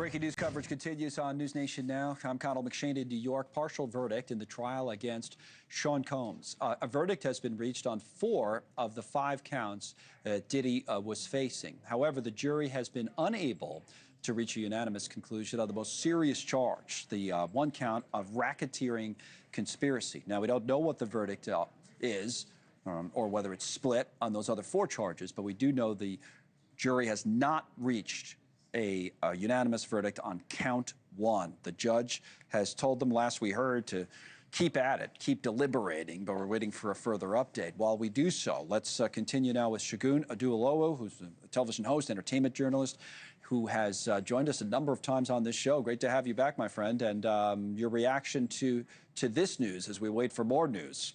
Breaking news coverage continues on NewsNation Now. I'm Connell McShane in New York. Partial verdict in the trial against Sean Combs. A verdict has been reached on 4 of the 5 counts Diddy was facing. However, the jury has been unable to reach a unanimous conclusion on the most serious charge, the 1 count of racketeering conspiracy. Now, we don't know what the verdict is or whether it's split on those other 4 charges, but we do know the jury has not reached a unanimous verdict on count 1. The judge has told them, last we heard, to keep at it, keep deliberating, but we're waiting for a further update. While we do so, let's continue now with Segun Oduolowu, who's a television host, entertainment journalist, who has joined us a number of times on this show. Great to have you back, my friend, and your reaction to this news as we wait for more news.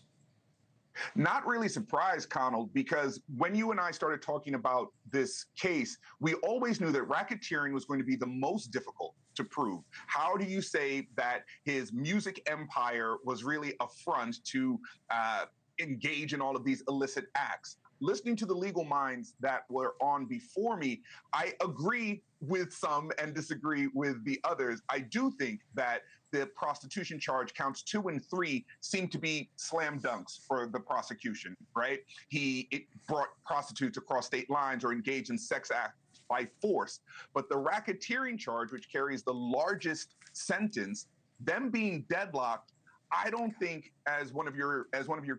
Not really surprised, Connell, because when you and I started talking about this case, we always knew that racketeering was going to be the most difficult to prove. How do you say that his music empire was really a front to engage in all of these illicit acts? Listening to the legal minds that were on before me, I agree with some and disagree with the others. I do think that the prostitution charge, counts 2 and 3, seem to be slam dunks for the prosecution, right? It brought prostitutes across state lines or engaged in sex acts by force. But the racketeering charge, which carries the largest sentence, them being deadlocked, I don't think, as one of your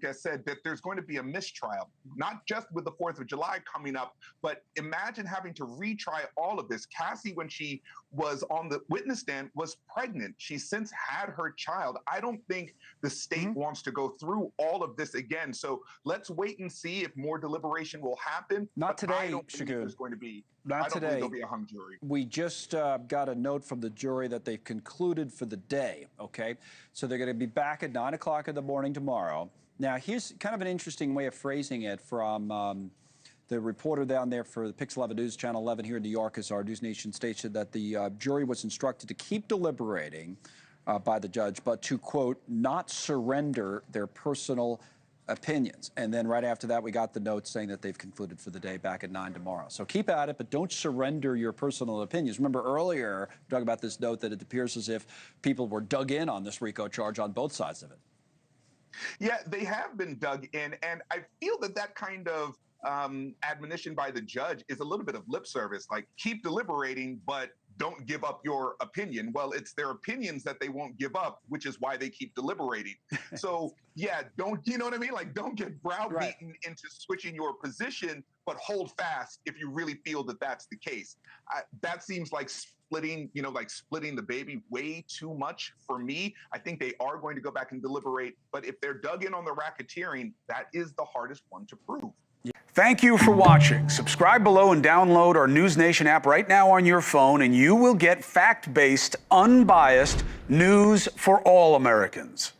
guests said, that there's going to be a mistrial, not just with the 4th of July coming up, but imagine having to retry all of this. Cassie, when she was on the witness stand, was pregnant. She's since had her child. I don't think the state wants to go through all of this again. So let's wait and see if more deliberation will happen. Not today, I don't think there's going to be. Not today. There'll be a hung jury. We just got a note from the jury that they've concluded for the day, okay? So they're going to be back at 9 o'clock in the morning tomorrow. Now, here's kind of an interesting way of phrasing it from the reporter down there for the Pix 11 News, Channel 11 here in New York, as our NewsNation station, that the jury was instructed to keep deliberating by the judge, but to, quote, not surrender their personal opinions. And then right after that, we got the note saying that they've concluded for the day, back at 9 tomorrow. So keep at it, but don't surrender your personal opinions. Remember earlier, we talked about this note that it appears as if people were dug in on this RICO charge on both sides of it. Yeah, they have been dug in, and I feel that kind of admonition by the judge is a little bit of lip service, like keep deliberating, but don't give up your opinion. Well, it's their opinions that they won't give up, which is why they keep deliberating. So yeah, you know what I mean? Like, don't get browbeaten into switching your position, but hold fast if you really feel that that's the case. That seems like splitting the baby way too much for me. I think they are going to go back and deliberate, but if they're dug in on the racketeering, that is the hardest one to prove. Thank you for watching. Subscribe below and download our NewsNation app right now on your phone, and you will get fact-based, unbiased news for all Americans.